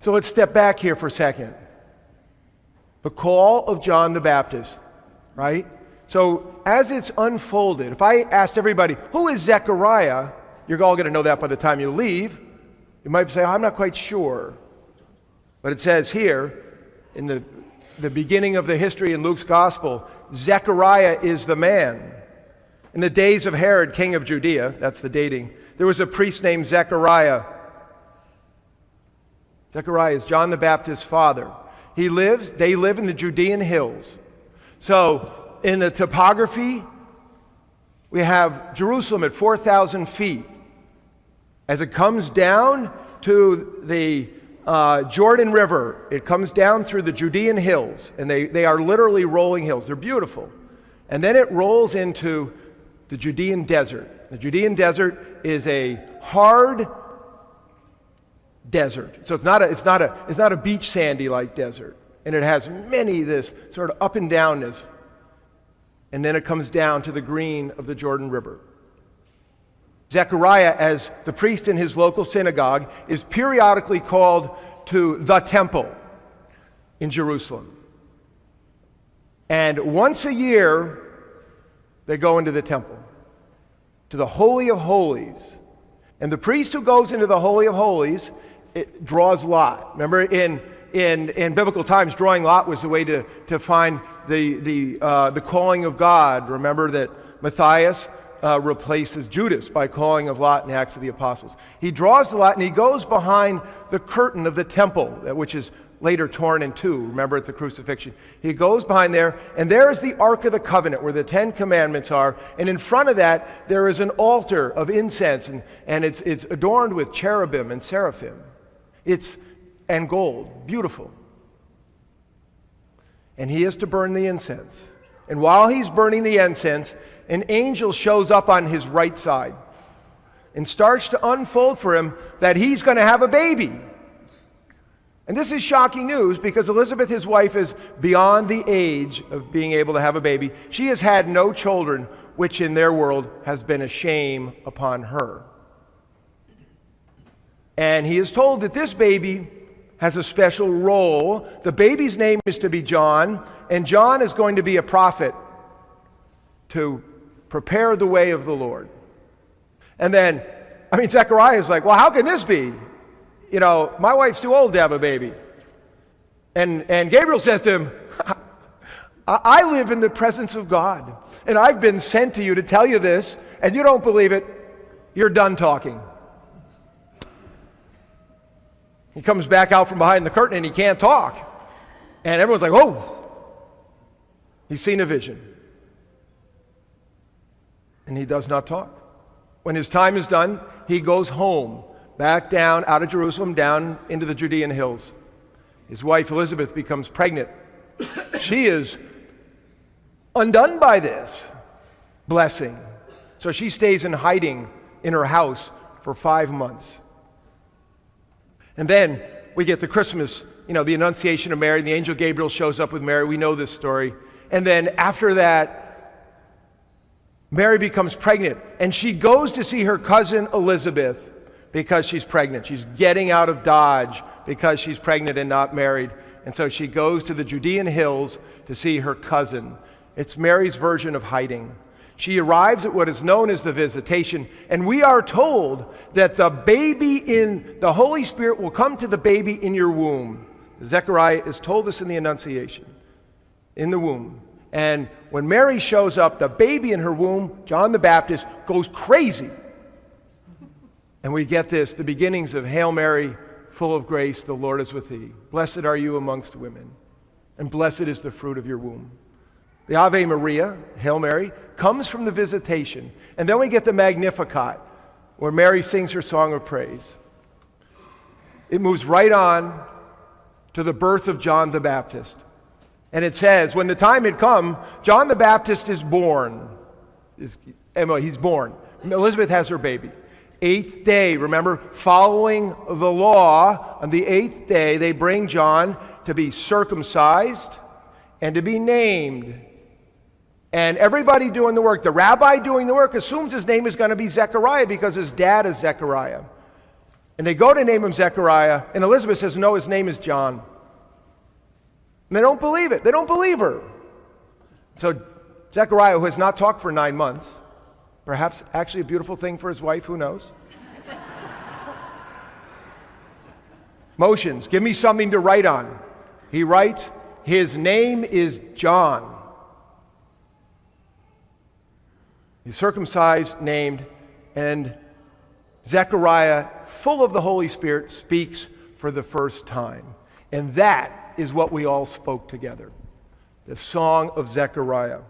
So let's step back here for a second. The call of John the Baptist, right? So as it's unfolded, if I asked everybody, who is Zechariah? You're all going to know that by the time you leave. You might say, I'm not quite sure. But it says here, in the beginning of the history in Luke's gospel, Zechariah is the man. In the days of Herod, king of Judea, that's the dating, there was a priest named Zechariah. Zechariah is John the Baptist's father. They live in the Judean hills. So in the topography, we have Jerusalem at 4,000 feet. As it comes down to the Jordan River, it comes down through the Judean hills, and they are literally rolling hills. They're beautiful. And then it rolls into the Judean desert. The Judean desert is a hard desert. So it's not a beach sandy like desert. And it has many this sort of up and downness. And then it comes down to the green of the Jordan River. Zechariah, as the priest in his local synagogue, is periodically called to the temple in Jerusalem. And once a year, they go into the temple, to the Holy of Holies. And the priest who goes into the Holy of Holies, it draws lot. Remember, in biblical times, drawing lot was the way to find the calling of God. Remember that Matthias replaces Judas by calling of lot in the Acts of the Apostles. He draws the lot and he goes behind the curtain of the temple, which is later torn in two, remember at the crucifixion. He goes behind there, and there is the Ark of the Covenant where the Ten Commandments are, and in front of that there is an altar of incense, and it's adorned with cherubim and seraphim. And gold, beautiful. And he is to burn the incense. And while he's burning the incense, an angel shows up on his right side and starts to unfold for him that he's going to have a baby. And this is shocking news because Elizabeth, his wife, is beyond the age of being able to have a baby. She has had no children, which in their world has been a shame upon her. And he is told that this baby has a special role. The baby's name is to be John, and John is going to be a prophet to prepare the way of the Lord. And then, Zechariah is like, well, how can this be? My wife's too old to have a baby. And Gabriel says to him, I live in the presence of God, and I've been sent to you to tell you this, and you don't believe it, you're done talking. He comes back out from behind the curtain and he can't talk. And everyone's like, oh, he's seen a vision. And he does not talk. When his time is done, he goes home, back down out of Jerusalem, down into the Judean hills. His wife Elizabeth becomes pregnant. She is undone by this blessing. So she stays in hiding in her house for 5 months. And then we get the Christmas, the Annunciation of Mary. The angel Gabriel shows up with Mary. We know this story. And then after that, Mary becomes pregnant. And she goes to see her cousin Elizabeth because she's pregnant. She's getting out of Dodge because she's pregnant and not married. And so she goes to the Judean hills to see her cousin. It's Mary's version of hiding. She arrives at what is known as the visitation, and we are told that the Holy Spirit will come to the baby in your womb. Zechariah is told this in the Annunciation, in the womb. And when Mary shows up, the baby in her womb, John the Baptist, goes crazy. And we get this, the beginnings of Hail Mary, full of grace, the Lord is with thee. Blessed are you amongst women, and blessed is the fruit of your womb. The Ave Maria, Hail Mary, comes from the visitation. And then we get the Magnificat, where Mary sings her song of praise. It moves right on to the birth of John the Baptist. And it says, when the time had come, John the Baptist is born. He's born. Elizabeth has her baby. 8th day, remember, following the law, on the 8th day, they bring John to be circumcised and to be named. And everybody doing the work, the rabbi doing the work, assumes his name is going to be Zechariah because his dad is Zechariah. And they go to name him Zechariah, and Elizabeth says, no, his name is John. And they don't believe it. They don't believe her. So Zechariah, who has not talked for 9 months, perhaps actually a beautiful thing for his wife, who knows? Motions, give me something to write on. He writes, his name is John. He's circumcised, named, and Zechariah, full of the Holy Spirit, speaks for the first time. And that is what we all spoke together. The Song of Zechariah.